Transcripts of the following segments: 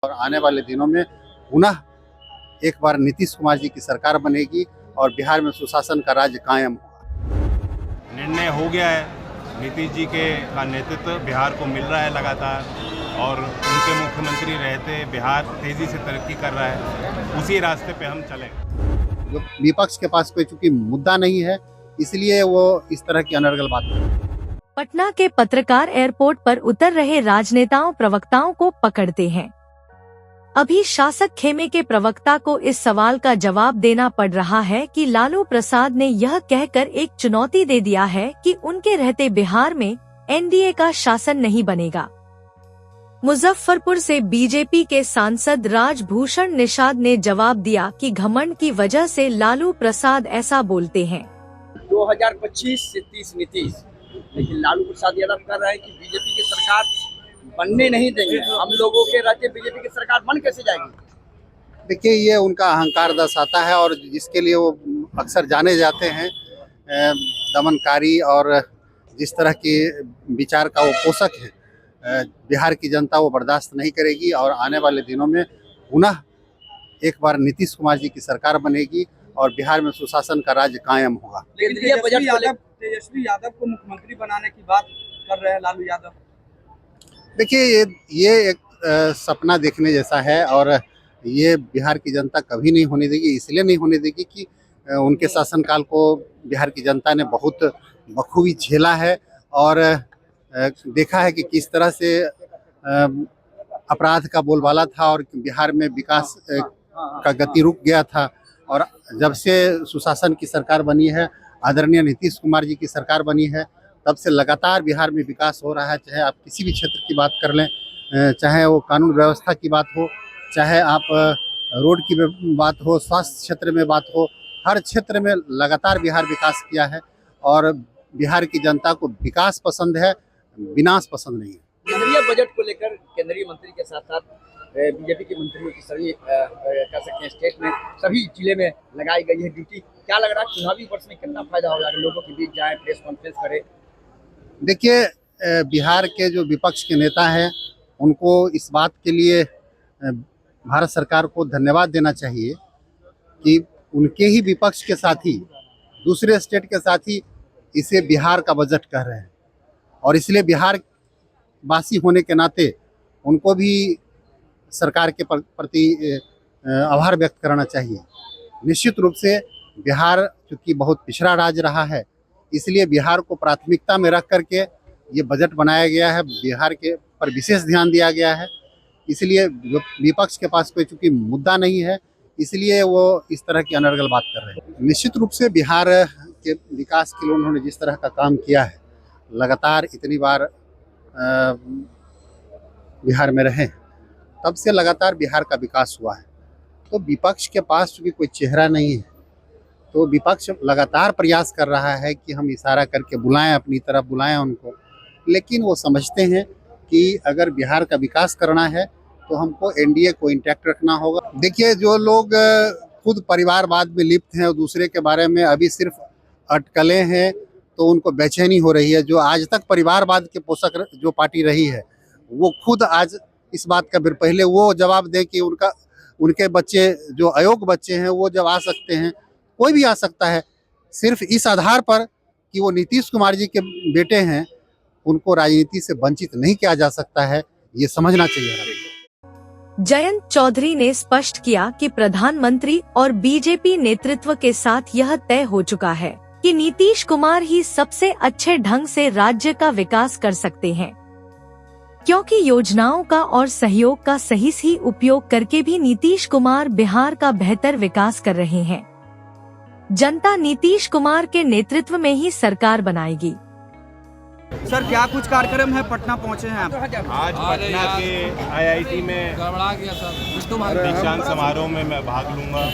और आने वाले दिनों में पुनः एक बार नीतीश कुमार जी की सरकार बनेगी और बिहार में सुशासन का राज्य कायम होगा। निर्णय हो गया है, नीतीश जी का नेतृत्व बिहार को मिल रहा है लगातार और उनके मुख्यमंत्री रहते बिहार तेज़ी से तरक्की कर रहा है, उसी रास्ते पे हम चलें। जो विपक्ष के पास कोई चूंकि मुद्दा नहीं है, इसलिए वो इस तरह की अनर्गल बात करते हैं। पटना के पत्रकार एयरपोर्ट पर उतर रहे राजनेताओं प्रवक्ताओं को पकड़ते हैं। अभी शासक खेमे के प्रवक्ता को इस सवाल का जवाब देना पड़ रहा है कि लालू प्रसाद ने यह कहकर एक चुनौती दे दिया है कि उनके रहते बिहार में एनडीए का शासन नहीं बनेगा। मुजफ्फरपुर से बीजेपी के सांसद राजभूषण निषाद ने जवाब दिया कि घमंड की वजह से लालू प्रसाद ऐसा बोलते हैं। 2025 से 30 नीतीश, लेकिन लालू प्रसाद यादव कर रहे हैं कि बीजेपी की सरकार बनने नहीं देंगे। हम लोगों के रहते बीजेपी की सरकार बन कैसे जाएगी? देखिए, ये उनका अहंकार दर्शाता है और जिसके लिए वो अक्सर जाने जाते हैं, दमनकारी और जिस तरह के विचार का वो पोषक है, बिहार की जनता वो बर्दाश्त नहीं करेगी और आने वाले दिनों में पुनः एक बार नीतीश कुमार जी की सरकार बनेगी और बिहार में सुशासन का राज्य कायम होगा। तेजस्वी यादव को मुख्यमंत्री बनाने की बात कर रहे हैं लालू यादव। देखिए, ये एक सपना देखने जैसा है और ये बिहार की जनता कभी नहीं होने देगी। इसलिए नहीं होने देगी कि उनके शासनकाल को बिहार की जनता ने बहुत बखूबी झेला है और देखा है कि किस तरह से अपराध का बोलबाला था और बिहार में विकास का गति रुक गया था। और जब से सुशासन की सरकार बनी है, आदरणीय नीतीश कुमार जी की सरकार बनी है, तब से लगातार बिहार में विकास हो रहा है। चाहे आप किसी भी क्षेत्र की बात कर लें, चाहे वो कानून व्यवस्था की बात हो, चाहे आप रोड की बात हो, स्वास्थ्य क्षेत्र में बात हो, हर क्षेत्र में लगातार बिहार विकास किया है और बिहार की जनता को विकास पसंद है, विनाश पसंद नहीं है। केंद्रीय बजट को लेकर केंद्रीय मंत्री के साथ साथ बीजेपी के मंत्रियों की सभी कह सकते हैं स्टेट में सभी जिले में लगाई गई है ड्यूटी। क्या लग रहा है चुनावी वर्ष में कितना फायदा होगा? लोगों के बीच जाए, प्रेस कॉन्फ्रेंस करे। देखिए, बिहार के जो विपक्ष के नेता हैं, उनको इस बात के लिए भारत सरकार को धन्यवाद देना चाहिए कि उनके ही विपक्ष के साथी दूसरे स्टेट के साथी इसे बिहार का बजट कह रहे हैं और इसलिए बिहार वासी होने के नाते उनको भी सरकार के प्रति आभार व्यक्त करना चाहिए। निश्चित रूप से बिहार चूँकि बहुत पिछड़ा राज्य रहा है, इसलिए बिहार को प्राथमिकता में रख करके ये बजट बनाया गया है, बिहार के पर विशेष ध्यान दिया गया है। इसलिए विपक्ष के पास कोई चूँकि मुद्दा नहीं है, इसलिए वो इस तरह की अनर्गल बात कर रहे हैं। निश्चित रूप से बिहार के विकास के लिए उन्होंने जिस तरह का काम किया है, लगातार इतनी बार बिहार में रहे, तब से लगातार बिहार का विकास हुआ है। तो विपक्ष के पास चूँकि कोई चेहरा नहीं है, तो विपक्ष लगातार प्रयास कर रहा है कि हम इशारा करके बुलाएं, अपनी तरफ बुलाएं उनको, लेकिन वो समझते हैं कि अगर बिहार का विकास करना है तो हमको एनडीए को इंटैक्ट रखना होगा। देखिए, जो लोग खुद परिवारवाद में लिप्त हैं और दूसरे के बारे में अभी सिर्फ अटकलें हैं, तो उनको बेचैनी हो रही है। जो आज तक परिवारवाद के पोषक जो पार्टी रही है, वो खुद आज इस बात का पहले वो जवाब दें कि उनके बच्चे जो अयोग्य बच्चे हैं वो जब आ सकते हैं, कोई भी आ सकता है। सिर्फ इस आधार पर कि वो नीतीश कुमार जी के बेटे हैं, उनको राजनीति से वंचित नहीं किया जा सकता है, ये समझना चाहिए। जयंत चौधरी ने स्पष्ट किया कि प्रधानमंत्री और बीजेपी नेतृत्व के साथ यह तय हो चुका है कि नीतीश कुमार ही सबसे अच्छे ढंग से राज्य का विकास कर सकते हैं, क्योंकि योजनाओं का और सहयोग का सही उपयोग करके भी नीतीश कुमार बिहार का बेहतर विकास कर रहे हैं। जनता नीतीश कुमार के नेतृत्व में ही सरकार बनाएगी। सर, क्या कुछ कार्यक्रम है? पटना पहुंचे हैं आप। आज पटना के आईआईटी में दीक्षांत समारोह में मैं भाग लूंगा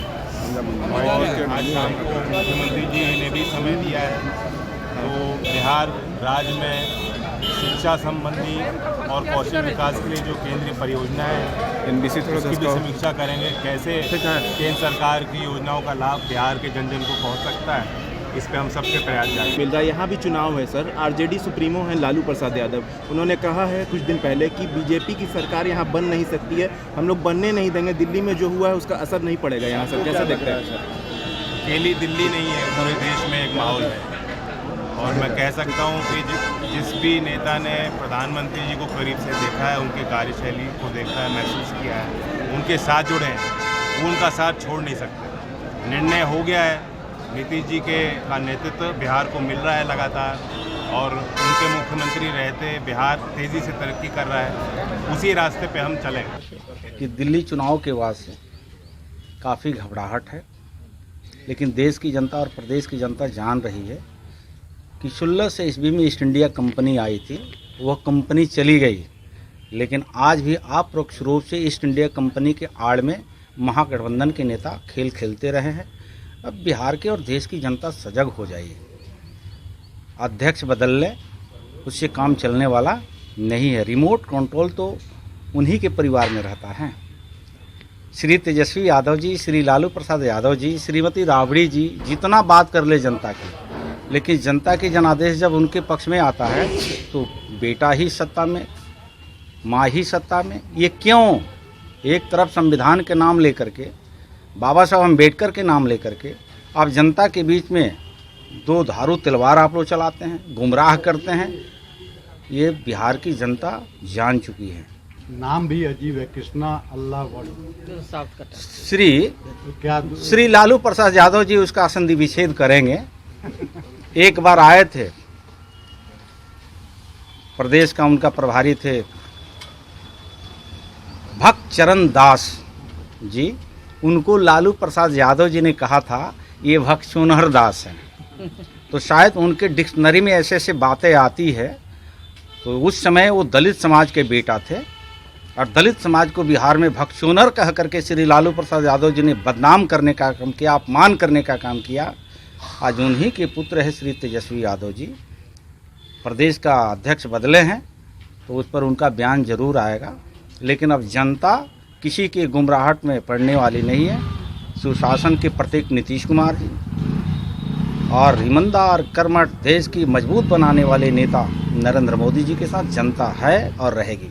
और आज शाम को मुख्यमंत्री जी ने भी समय दिया है, तो बिहार राज्य में शिक्षा संबंधी और कौशल विकास के लिए जो केंद्रीय परियोजना है, उसकी भी समीक्षा करेंगे। कैसे केंद्र सरकार की योजनाओं का लाभ बिहार के जन जन को पहुंच सकता है, इस पे हम सबके प्रयास जारी हैं। मिल रहा है। यहाँ भी चुनाव है सर, आरजेडी सुप्रीमो हैं लालू प्रसाद यादव, उन्होंने कहा है कुछ दिन पहले कि बीजेपी की सरकार यहाँ बन नहीं सकती है, हम लोग बनने नहीं देंगे, दिल्ली में जो हुआ है उसका असर नहीं पड़ेगा यहाँ सर, कैसे देखते हैं सर? अकेली दिल्ली नहीं है, पूरे देश में एक माहौल है और मैं कह सकता हूँ कि जिस भी नेता ने प्रधानमंत्री जी को करीब से देखा है, उनके कार्यशैली को देखा है, महसूस किया है, उनके साथ जुड़े हैं, वो उनका साथ छोड़ नहीं सकते। निर्णय हो गया है, नीतीश जी का नेतृत्व बिहार को मिल रहा है लगातार और उनके मुख्यमंत्री रहते बिहार तेज़ी से तरक्की कर रहा है, उसी रास्ते पे हम चलेंगे। कि दिल्ली चुनाव के बाद से काफ़ी घबराहट है, लेकिन देश की जनता और प्रदेश की जनता जान रही है कि 1600 ईस्वी में ईस्ट इंडिया कंपनी आई थी, वह कंपनी चली गई, लेकिन आज भी अप्रत्यक्ष रूप से ईस्ट इंडिया कंपनी के आड़ में महागठबंधन के नेता खेल खेलते रहे हैं। अब बिहार के और देश की जनता सजग हो जाइए, अध्यक्ष बदल ले उससे काम चलने वाला नहीं है, रिमोट कंट्रोल तो उन्हीं के परिवार में रहता है। श्री तेजस्वी यादव जी, श्री लालू प्रसाद यादव जी, श्रीमती राबड़ी जी जितना बात कर ले जनता की, लेकिन जनता की जनादेश जब उनके पक्ष में आता है तो बेटा ही सत्ता में, माँ ही सत्ता में। ये क्यों? एक तरफ संविधान के नाम लेकर के, बाबा साहब अम्बेडकर के नाम लेकर के आप जनता के बीच में दो धारू तलवार आप लोग चलाते हैं, गुमराह करते हैं। ये बिहार की जनता जान चुकी है। नाम भी अजीब है, कृष्णा अल्लाह वर्ड। श्री लालू प्रसाद यादव जी उसका संधि विच्छेद करेंगे। एक बार आए थे, प्रदेश का उनका प्रभारी थे भक्त चरण दास जी, उनको लालू प्रसाद यादव जी ने कहा था ये भक्त चुनहर दास हैं, तो शायद उनके डिक्शनरी में ऐसे ऐसे बातें आती है। तो उस समय वो दलित समाज के बेटा थे और दलित समाज को बिहार में भक्त चुनहर कह करके श्री लालू प्रसाद यादव जी ने बदनाम करने का काम किया, अपमान करने का काम किया। आज उन्हीं के पुत्र है श्री तेजस्वी यादव जी, प्रदेश का अध्यक्ष बदले हैं तो उस पर उनका बयान जरूर आएगा, लेकिन अब जनता किसी के गुमराहट में पड़ने वाली नहीं है। सुशासन के प्रतीक नीतीश कुमार जी और ईमानदार कर्मठ देश की मजबूत बनाने वाले नेता नरेंद्र मोदी जी के साथ जनता है और रहेगी।